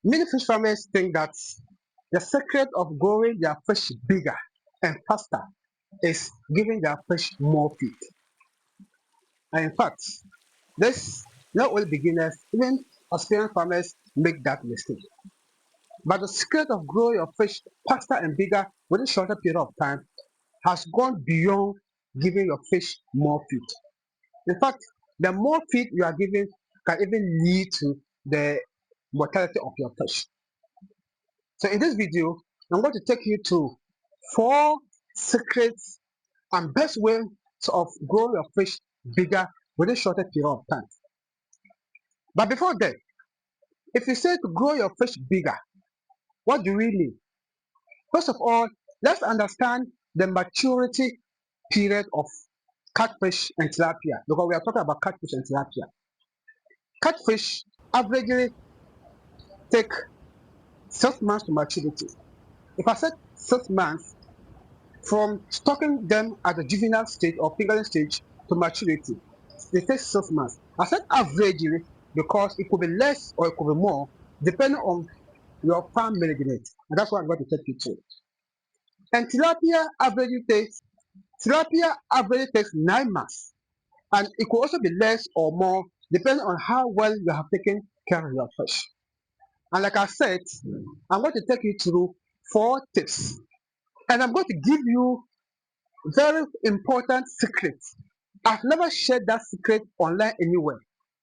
Many fish farmers think that the secret of growing their fish bigger and faster is giving their fish more feed. And in fact, this not only beginners, even experienced farmers make that mistake. But the secret of growing your fish faster and bigger within a shorter period of time has gone beyond giving your fish more feed. In fact, the more feed you are giving can even lead to the mortality of your fish. So in this video, I'm going to take you to 4 secrets and best ways of growing your fish bigger within a shorter period of time. But before that, if you say to grow your fish bigger, what do we mean? First of all, let's understand the maturity period of catfish and tilapia because we are talking about catfish and tilapia. Catfish averagely take 6 months to maturity. If I said 6 months from stocking them at the juvenile stage or fingerling stage to maturity, it takes 6 months. I said averagely because it could be less or it could be more depending on your farm management, and that's what I'm going to take you to. And tilapia averagely takes 9 months, and it could also be less or more depending on how well you have taken care of your fish. And like I said, I'm going to take you through 4 tips, and I'm going to give you very important secrets. I've never shared that secret online anywhere.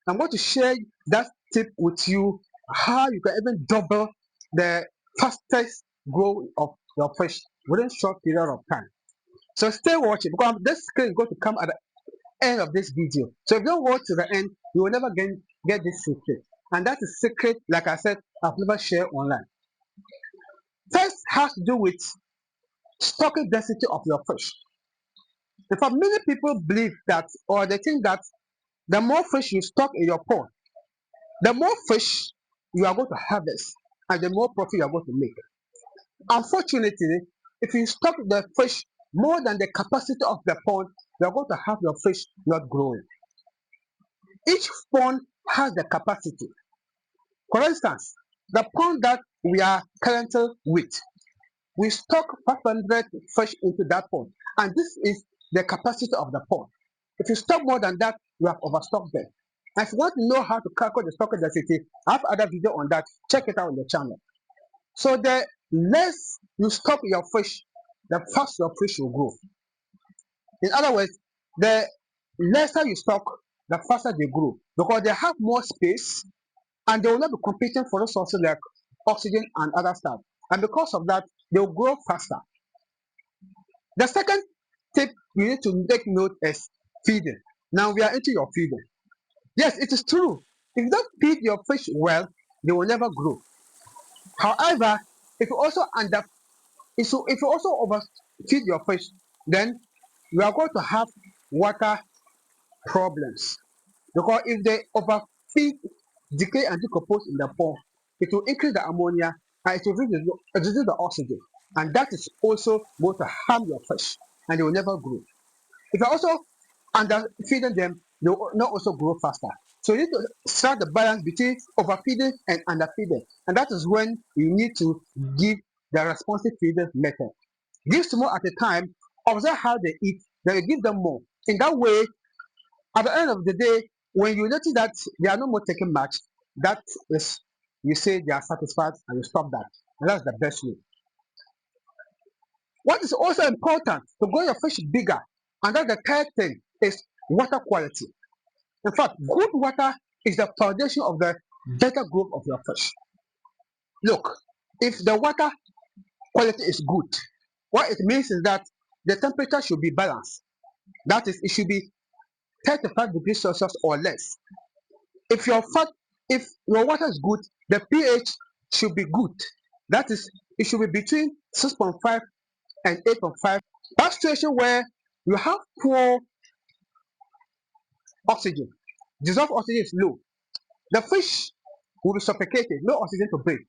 I'm going to share that tip with you, how you can even double the fastest growth of your fish within short period of time. So stay watching because this secret is going to come at the end of this video. So if you don't watch to the end, you will never get this secret. And that is secret, like I said, I've never shared online. First has to do with stocking density of your fish. In fact, many people believe that or they think that the more fish you stock in your pond, the more fish you are going to harvest and the more profit you are going to make. Unfortunately, if you stock the fish more than the capacity of the pond, you are going to have your fish not growing. Each pond has the capacity. For instance, the pond that we are currently with, we stock 500 fish into that pond, and this is the capacity of the pond. If you stock more than that, you have overstocked them. And if you want to know how to calculate the stock density, I have other video on that. Check it out on the channel. So the less you stock your fish, the faster your fish will grow. In other words, the lesser you stock, the faster they grow because they have more space and they will not be competing for resources like oxygen and other stuff. And because of that, they will grow faster. The second tip you need to take note is feeding. Now we are into your feeding. Yes, it is true. If you don't feed your fish well, they will never grow. However, if you also if you also overfeed your fish, then you are going to have water problems. Because if they overfeed, decay and decompose in the pond, it will increase the ammonia and it will reduce the oxygen. And that is also going to harm your fish and they will never grow. If you're also underfeeding them, they will not also grow faster. So you need to strike the balance between overfeeding and underfeeding. And that is when you need to give the responsive feeding method. Give small at a time, observe how they eat, then you give them more. In that way, at the end of the day, when you notice that they are no more taking much, that is, you say they are satisfied and you stop that. And that's the best way. What is also important to grow your fish bigger, and that's the third thing, is water quality. In fact, good water is the foundation of the better growth of your fish. Look, if the water quality is good, what it means is that the temperature should be balanced. That is, it should be 35 degrees Celsius or less. If your fat, if your water is good, the pH should be good. That is, it should be between 6.5 and 8.5. That situation where you have poor oxygen, dissolved oxygen is low, the fish will be suffocated, no oxygen to breathe.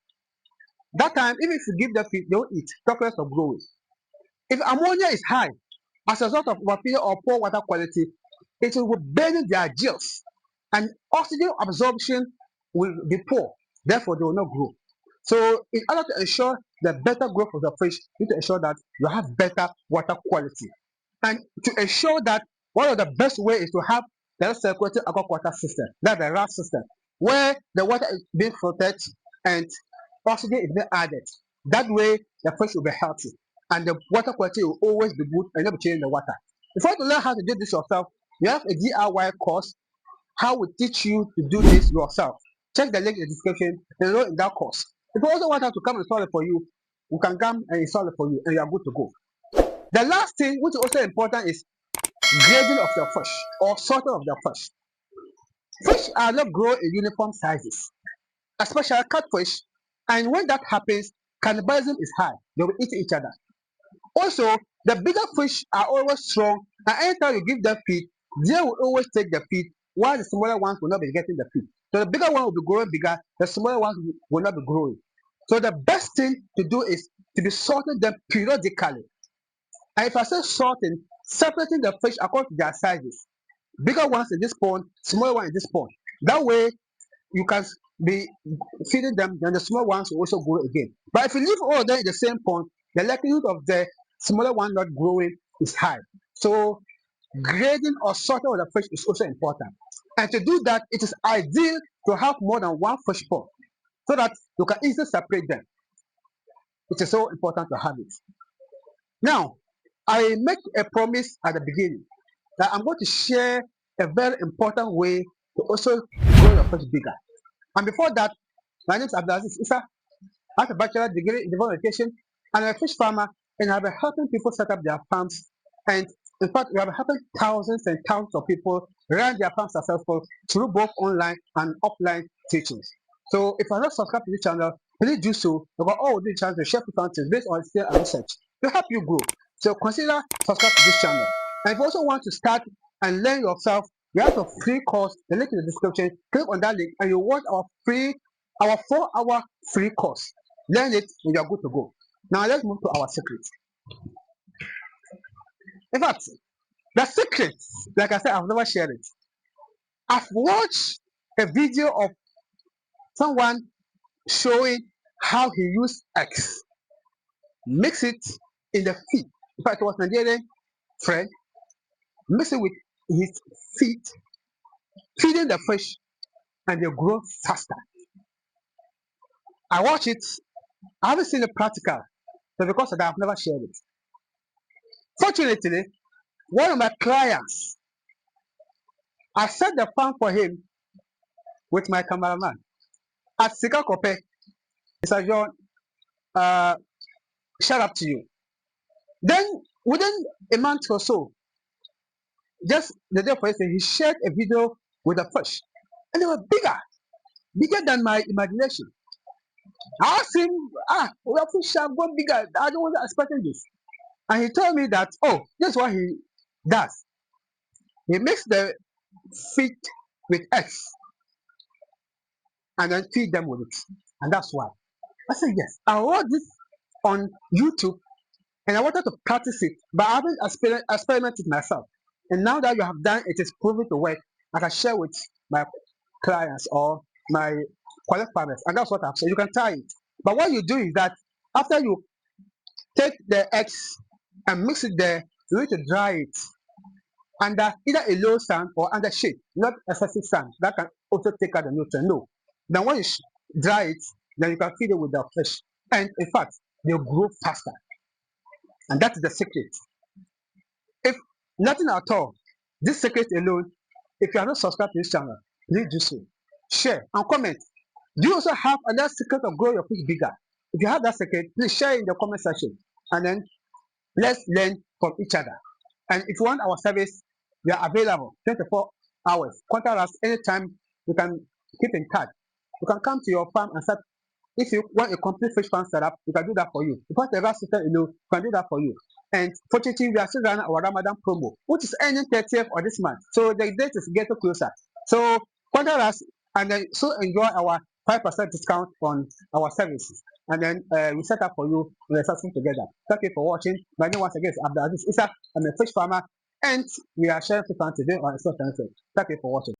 That time, even if you give them feed, they will eat, talk less of growing. If ammonia is high as a result of overfeeding or poor water quality, it will burn their gills and oxygen absorption will be poor. Therefore, they will not grow. So in order to ensure the better growth of the fish, you need to ensure that you have better water quality. And to ensure that, one of the best ways is to have the circulating aquaculture system, that's the RAS system, where the water is being filtered and oxygen is being added. That way, the fish will be healthy and the water quality will always be good and not be changing the water. If you want to learn how to do this yourself, we have a DIY course how we teach you to do this yourself. Check the link in the description, enroll in that course. If you also want us to come install it for you, we can come and install it for you and you are good to go. The last thing which is also important is grading of the fish or sorting of the fish. Fish are not grown in uniform sizes, especially catfish, and when that happens, cannibalism is high. They will eat each other. Also, the bigger fish are always strong, and anytime you give them feed, they will always take the feed, while the smaller ones will not be getting the feed. So the bigger one will be growing bigger, the smaller ones will not be growing. So the best thing to do is to be sorting them periodically. And if I say sorting, separating the fish according to their sizes. Bigger ones in this pond, smaller ones in this pond. That way, you can be feeding them, then the small ones will also grow again. But if you leave all of them in the same pond, the likelihood of the smaller one not growing is high. So grading or sorting of the fish is also important. And to do that, it is ideal to have more than one fish pond so that you can easily separate them. It is so important to have it. Now, I make a promise at the beginning that I'm going to share a very important way to also grow your fish bigger. And before that, my name is Abdulaziz Issa. I have a bachelor degree in development education and I'm a fish farmer, and I've been helping people set up their farms. And in fact, we have been helping thousands and thousands of people run their farms successful through both online and offline teachings. So if you're not subscribed to this channel, please do so, because all we do is to share content based on skill and research to help you grow. So consider subscribe to this channel. And if you also want to start and learn yourself, we have a free course, the link in the description. Click on that link and you watch our 4-hour free course. Learn it and you are good to go. Now let's move to our secrets. In fact, the secrets, like I said, I've never shared it. I've watched a video of someone showing how he used eggs, mix it in the feed. In fact, it was Nigerian friend, mix it with his feet, feeding the fish, and they grow faster. I watch it. I haven't seen it practical, but because of that, I've never shared it. Fortunately, one of my clients, I set the farm for him with my cameraman at Sika Kope. Mr. John, uh, shout out to you. Then within a month or so, just the day for instance, he shared a video with a fish, and they were bigger than my imagination. I asked him, well, fish have got bigger. I don't was expecting this, and he told me that, oh, this is what he does. He makes the feed with eggs and then feed them with it, and that's why. I said yes. I watched this on YouTube and I wanted to practice it, but I haven't experimented myself. And now that you have done it, is proven to work. I can share with my clients or my qualified farmers, and that's what I've said. You can try it. But what you do is that after you take the eggs and mix it there, you need to dry it under either a low sun or under shade, not excessive sun. That can also take out the nutrient. No. Then when you dry it, then you can feed it with the fish. And in fact, they'll grow faster. And that is the secret. If nothing at all, this secret alone, if you are not subscribed to this channel, please do so. Share and comment. Do you also have another secret of growing your fish bigger? If you have that secret, please share in the comment section. And then let's learn from each other. And if you want our service, we are available 24 hours. Contact us anytime. You can keep in touch. You can come to your farm and start. If you want a complete fish farm setup, we can do that for you. If you want a RAS system, we can do that for you. And fortunately, we are still running our Ramadan promo, which is ending 30th of this month. So the date is getting closer. So contact us and then so enjoy our 5% discount on our services. And then we set up for you. We're starting together. Thank you for watching. My name once again is Abdulaziz Issa. I'm a fish farmer, and we are sharing fish farm today on a social. Thank you for watching.